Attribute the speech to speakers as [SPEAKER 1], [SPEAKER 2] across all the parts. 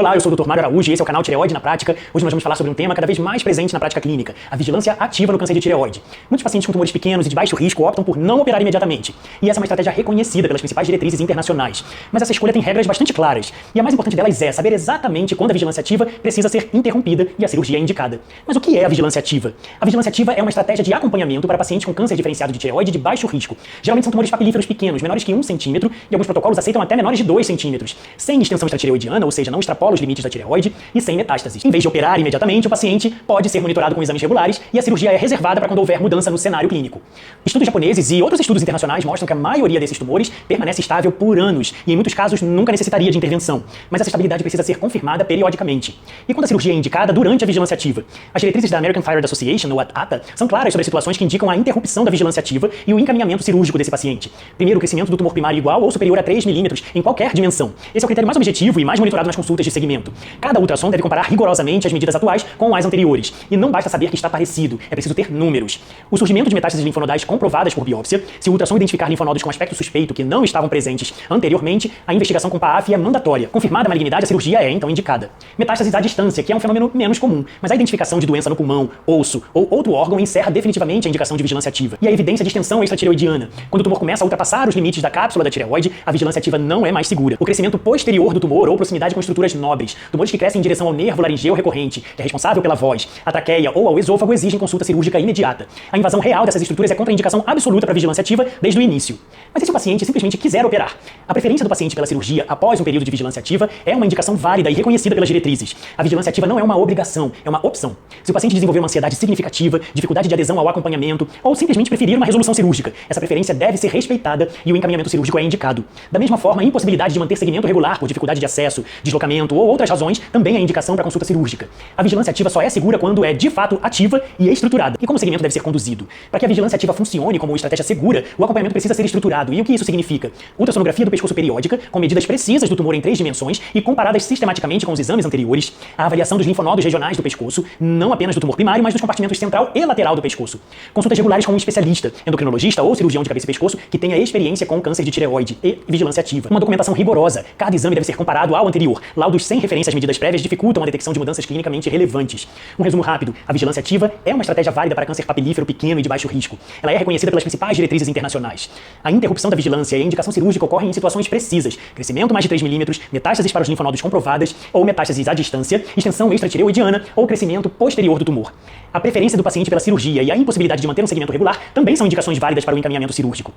[SPEAKER 1] Olá, eu sou o Dr. Mário Araújo e esse é o canal Tireoide na Prática. Hoje nós vamos falar sobre um tema cada vez mais presente na prática clínica, a vigilância ativa no câncer de tireoide. Muitos pacientes com tumores pequenos e de baixo risco optam por não operar imediatamente. E essa é uma estratégia reconhecida pelas principais diretrizes internacionais. Mas essa escolha tem regras bastante claras. E a mais importante delas é saber exatamente quando a vigilância ativa precisa ser interrompida e a cirurgia é indicada. Mas o que é a vigilância ativa? A vigilância ativa é uma estratégia de acompanhamento para pacientes com câncer diferenciado de tireoide de baixo risco. Geralmente são tumores papilíferos pequenos, menores que 1 centímetro, e alguns protocolos aceitam até menores de 2 centímetros, sem extensão extratireoidiana, ou seja, não extrapola os limites da tireoide, e sem metástases. Em vez de operar imediatamente, o paciente pode ser monitorado com exames regulares e a cirurgia é reservada para quando houver mudança no cenário clínico. Estudos japoneses e outros estudos internacionais mostram que a maioria desses tumores permanece estável por anos e, em muitos casos, nunca necessitaria de intervenção. Mas essa estabilidade precisa ser confirmada periodicamente. E quando a cirurgia é indicada durante a vigilância ativa? As diretrizes da American Thyroid Association, ou ATA, são claras sobre situações que indicam a interrupção da vigilância ativa e o encaminhamento cirúrgico desse paciente. Primeiro, o crescimento do tumor primário igual ou superior a 3 milímetros em qualquer dimensão. Esse é o critério mais objetivo e mais monitorado nas consultas de segmento. Cada ultrassom deve comparar rigorosamente as medidas atuais com as anteriores. E não basta saber que está parecido, é preciso ter números. O surgimento de metástases linfonodais comprovadas por biópsia, se o ultrassom identificar linfonodos com aspecto suspeito que não estavam presentes anteriormente, a investigação com PAAF é mandatória. Confirmada a malignidade, a cirurgia é então indicada. Metástases à distância, que é um fenômeno menos comum, mas a identificação de doença no pulmão, osso ou outro órgão encerra definitivamente a indicação de vigilância ativa. E a evidência de extensão extratireoidiana. Quando o tumor começa a ultrapassar os limites da cápsula da tireoide, a vigilância ativa não é mais segura. O crescimento posterior do tumor ou proximidade com estruturas nobres, tumores que crescem em direção ao nervo laringeu recorrente, que é responsável pela voz, a traqueia ou ao esôfago, exigem consulta cirúrgica imediata. A invasão real dessas estruturas é contraindicação absoluta para vigilância ativa desde o início. Mas e se o paciente simplesmente quiser operar? A preferência do paciente pela cirurgia após um período de vigilância ativa é uma indicação válida e reconhecida pelas diretrizes. A vigilância ativa não é uma obrigação, é uma opção. Se o paciente desenvolver uma ansiedade significativa, dificuldade de adesão ao acompanhamento ou simplesmente preferir uma resolução cirúrgica, essa preferência deve ser respeitada e o encaminhamento cirúrgico é indicado. Da mesma forma, a impossibilidade de manter segmento regular por dificuldade de acesso, deslocamento ou outras razões também é indicação para consulta cirúrgica. A vigilância ativa só é segura quando é de fato ativa e estruturada. E como o segmento deve ser conduzido? Para que a vigilância ativa funcione como estratégia segura, o acompanhamento precisa ser estruturado. E o que isso significa? Ultrassonografia do pescoço periódica, com medidas precisas do tumor em 3 dimensões e comparadas sistematicamente com os exames anteriores. A avaliação dos linfonodos regionais do pescoço, não apenas do tumor primário, mas dos compartimentos central e lateral do pescoço. Consultas regulares com um especialista, endocrinologista ou cirurgião de cabeça e pescoço que tenha experiência com câncer de tireoide e vigilância ativa. Uma documentação rigorosa. Cada exame deve ser comparado ao anterior. Laudos sem referência às medidas prévias dificultam a detecção de mudanças clinicamente relevantes. Um resumo rápido. A vigilância ativa é uma estratégia válida para câncer papilífero pequeno e de baixo risco. Ela é reconhecida pelas principais diretrizes internacionais. A interrupção da vigilância e a indicação cirúrgica ocorrem em situações precisas. Crescimento mais de 3 milímetros, metástases para os linfonodos comprovadas ou metástases à distância, extensão extratireoidiana ou crescimento posterior do tumor. A preferência do paciente pela cirurgia e a impossibilidade de manter um segmento regular também são indicações válidas para o encaminhamento cirúrgico.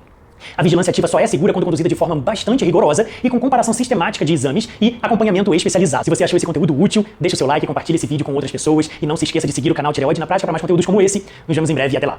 [SPEAKER 1] A vigilância ativa só é segura quando conduzida de forma bastante rigorosa e com comparação sistemática de exames e acompanhamento especializado. Se você achou esse conteúdo útil, deixe o seu like, compartilhe esse vídeo com outras pessoas e não se esqueça de seguir o canal Tireoide na Prática para mais conteúdos como esse. Nos vemos em breve e até lá.